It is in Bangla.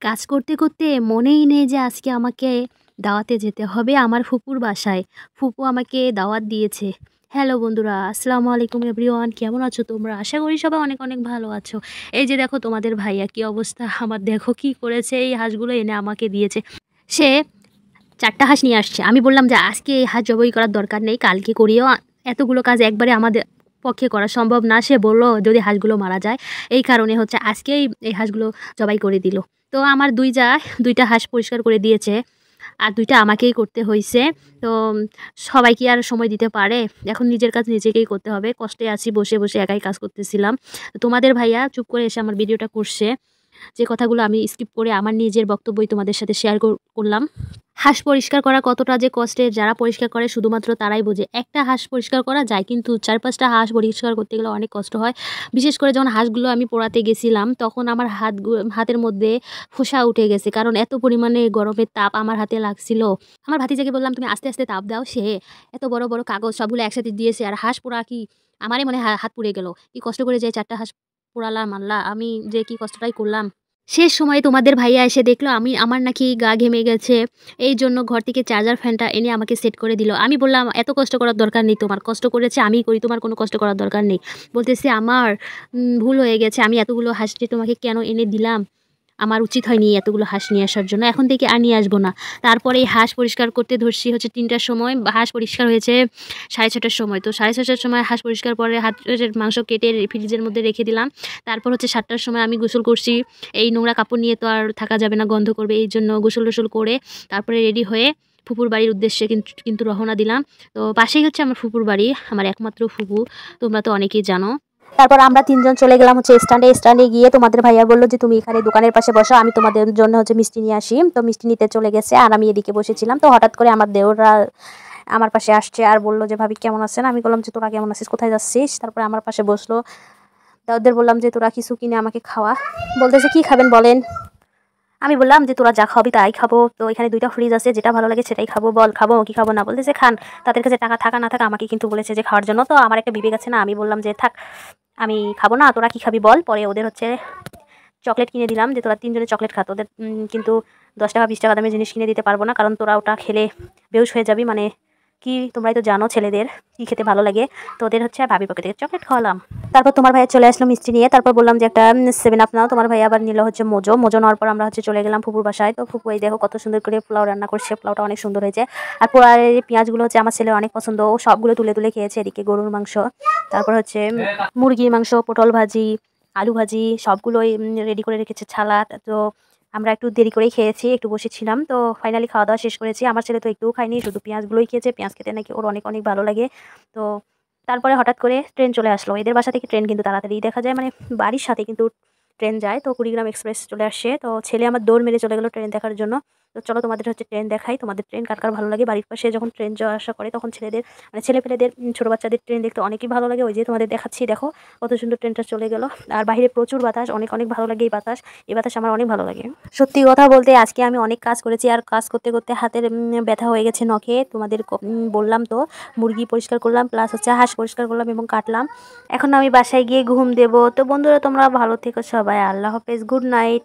কাজ করতে, করতে মনেই নেই যে আজকে আমাকে দাওয়াতে যেতে হবে আমার ফুপুর বাসায়। ফুপু আমাকে দাওয়াত দিয়েছে। হ্যালো বন্ধুরা, আসসালামু আলাইকুম এভরিওয়ান। কেমন আছো তোমরা? আশা করি সবাই অনেক, অনেক ভালো আছো। এই যে দেখো তোমাদের ভাইয়া কি অবস্থা, আমার দেখো কি করেছে, এই হাঁসগুলো এনে আমাকে দিয়েছে। সে ৪ টা হাঁস নিয়ে আসছে। আমি বললাম যে আজকে এই হাঁস জবাই করার দরকার নেই, কালকে করিও। এতগুলো কাজ একবারে আমাদের পক্ষে করা সম্ভব না। সে বলল যদি হাঁসগুলো মারা যায়, এই কারণে হচ্ছে আজকেই এই হাঁসগুলো জবাই করে দিল। তো আমার ২ টা হাঁস পরিষ্কার করে দিয়েছে, আর ২ টা আমাকেই করতে হইছে। তো সবাই কি আর সময় দিতে পারে? এখন নিজের কাজ নিজেকেই করতে হবে। কষ্টে আছি, বসে, বসে একাই কাজ করতেছিলাম। তো তোমাদের ভাইয়া চুপ করে এসে আমার ভিডিওটা করছে। যে কথাগুলো আমি স্কিপ করে আমার নিজের বক্তব্যই তোমাদের সাথে শেয়ার করলাম। হাঁস পরিষ্কার করা কতটা যে কষ্টের, যারা পরিষ্কার করে শুধুমাত্র তারাই বোঝে। একটা হাঁস পরিষ্কার করা যায়, কিন্তু ৪-৫টা হাঁস পরিষ্কার করতে গেলে অনেক কষ্ট হয়। বিশেষ করে যখন হাঁসগুলো আমি পোড়াতে গেছিলাম, তখন আমার হাতের মধ্যে ফোসা উঠে গেছে, কারণ এত পরিমাণে গরমের তাপ আমার হাতে লাগছিল। আমার ভাতিজাকে বললাম তুমি আস্তে আস্তে তাপ দাও, সে এত বড় বড় কাগজ সবগুলো একসাথে দিয়েছে। আর হাঁস পোড়া কি আমারই মনে হয় হাত পুড়ে গেল। কি কষ্ট করে যে ৪টা হাঁস পোড়ালাম, আল্লাহ, আমি যে কি কষ্টটাই করলাম। শেষ সময়ে তোমাদের ভাইয়া এসে দেখলো আমার নাকি গা ঘেমে গেছে। এই জন্য ঘর থেকে চার্জার ফ্যানটা এনে আমাকে সেট করে দিল। আমি বললাম এত কষ্ট করার দরকার নেই, তোমার কষ্ট করেছে আমিই করি, তোমার কোনো কষ্ট করার দরকার নেই। বলতেছে আমার ভুল হয়ে গেছে, আমি এতগুলো হাঁস যে তোমাকে কেন এনে দিলাম, আমার উচিত হয়নি এতগুলো হাঁস নিয়ে আসার জন্য, এখন থেকে আর নিয়ে আসবো না। তারপরে এই হাঁস পরিষ্কার করতে ধরছি হচ্ছে ৩টার সময়, হাঁস পরিষ্কার হয়েছে ৬:৩০টার সময়। তো ৬:৩০টার সময় হাঁস পরিষ্কার পরে হাঁসের মাংস কেটে ফ্রিজের মধ্যে রেখে দিলাম। তারপর হচ্ছে ৭টার সময় আমি গোসল করছি। এই নোংরা কাপড় নিয়ে তো আর থাকা যাবে না, গন্ধ করবে, এই জন্য গোসল টোসল করে তারপরে রেডি হয়ে ফুপুর বাড়ির উদ্দেশ্যে কিন্তু রওনা দিলাম। তো পাশেই হচ্ছে আমার ফুপুর বাড়ি, আমার একমাত্র ফুপু, তোমরা তো অনেকেই জানো। তারপর আমরা ৩ জন চলে গেলাম হচ্ছে স্ট্যান্ডে গিয়ে তোমাদের ভাইয়া বললো যে তুমি এখানে দোকানের পাশে বসো, আমি তোমাদের জন্য হচ্ছে মিষ্টি নিয়ে আসি। তো মিষ্টি নিতে চলে গেছে, আর আমি এদিকে বসেছিলাম। তো হঠাৎ করে আমার দেওররা আমার পাশে আসছে আর বললো যে ভাবি কেমন আছেন? আমি বললাম যে তোরা কেমন আছিস, কোথায় যাচ্ছিস? তারপরে আমার পাশে বসলো। তা ওদের বললাম যে তোরা কিছু কিনে আমাকে খাওয়া। বলতেছে কি খাবেন বলেন? আমি বললাম যে তোরা যা খাবি তাই খাবো, তো এখানে 2টা ফ্রিজ আছে, যেটা ভালো লাগে সেটাই খাবো, বল খাবো কি খাবো না। বলতেছে খান। তাদের কাছে টাকা থাকা না থাকা আমাকে কিন্তু বলেছে যে খাওয়ার জন্য। তো আমার একটা বিবেক আছে না, আমি বললাম যে থাক, আমি খাবো না, তোরা কি খাবি বল। পরে ওদের হচ্ছে চকলেট কিনে দিলাম যে তোরা 3 জনে চকলেট খা। তোদের কিন্তু 10 টাকা 20 টাকা দামের জিনিস কিনে দিতে পারবো না, কারণ তোরা ওটা খেলে বেহুশ হয়ে যাবি। মানে কি, তোমরাই তো জানো ছেলেদের কি খেতে ভালো লাগে। তো ওদের হচ্ছে ভাবি পকেট থেকে চকলেট খাওয়ালাম। তারপর তোমার ভাইয়া চলে আসলো মিষ্টি নিয়ে। তারপর বললাম যে একটা 7 আপ নাও। তোমার ভাইয়া আবার নিল হচ্ছে মোজো নেওয়ার পর আমরা হচ্ছে চলে গেলাম ফুপুর বাসায়। তো ফুপু এই দেখো কত সুন্দর করে পোলাও রান্না করছে, পোলাওটা অনেক সুন্দর হয়েছে। আর পোড়ার এই পেঁয়াজগুলো হচ্ছে আমার ছেলের অনেক পছন্দ, ও সবগুলো তুলে তুলে খেয়েছে। এদিকে গরুর মাংস, তারপর হচ্ছে মুরগির মাংস, পটল ভাজি, আলু ভাজি সবগুলোই রেডি করে রেখেছে ছালাদ। তো আমরা একটু দেরি করেই খেয়েছি, একটু বসেছিলাম। তো ফাইনালি খাওয়া দাওয়া শেষ করেছি। আমার ছেলে তো একটুও খায়নি, শুধু পেঁয়াজগুলোই খেয়েছে। পেঁয়াজ খেতে নাকি ওর অনেক অনেক ভালো লাগে। তো তারপরে হঠাৎ করে ট্রেন চলে আসলো। এদের বাসা থেকে ট্রেন কিন্তু তাড়াতাড়ি দেখা যায়, মানে বাড়ির সাথে কিন্তু ট্রেন যায়। তো কুড়িগ্রাম এক্সপ্রেস চলে আসছে। তো ছেলে আমার দৌড় মেরে চলে গেলো ট্রেন দেখার জন্য। তো চলো তোমাদের হচ্ছে ট্রেন দেখাই, তোমাদের ট্রেন কার কার ভালো লাগে। বাড়ির পাশে যখন ট্রেন যাওয়া আসা করে তখন ছেলেদের মানে ছেলেপেলেদের ছোটো বাচ্চাদের ট্রেন দেখতে অনেকই ভালো লাগে। ওই যে তোমাদের দেখাচ্ছি, দেখো কত সুন্দর ট্রেনটা চলে গেল। আর বাইরে প্রচুর বাতাস, অনেক অনেক ভালো লাগে এই বাতাস আমার অনেক ভালো লাগে। সত্যি কথা বলতে আজকে আমি অনেক কাজ করেছি, আর কাজ করতে করতে হাতের ব্যথা হয়ে গেছে নখে। তোমাদের বললাম তো, মুরগি পরিষ্কার করলাম, প্লাস হচ্ছে হাঁস পরিষ্কার করলাম এবং কাটলাম। এখন আমি বাসায় গিয়ে ঘুম দেবো। তো বন্ধুরা তোমরা ভালো থেকো সবাই, আল্লাহ হাফেজ, গুড নাইট।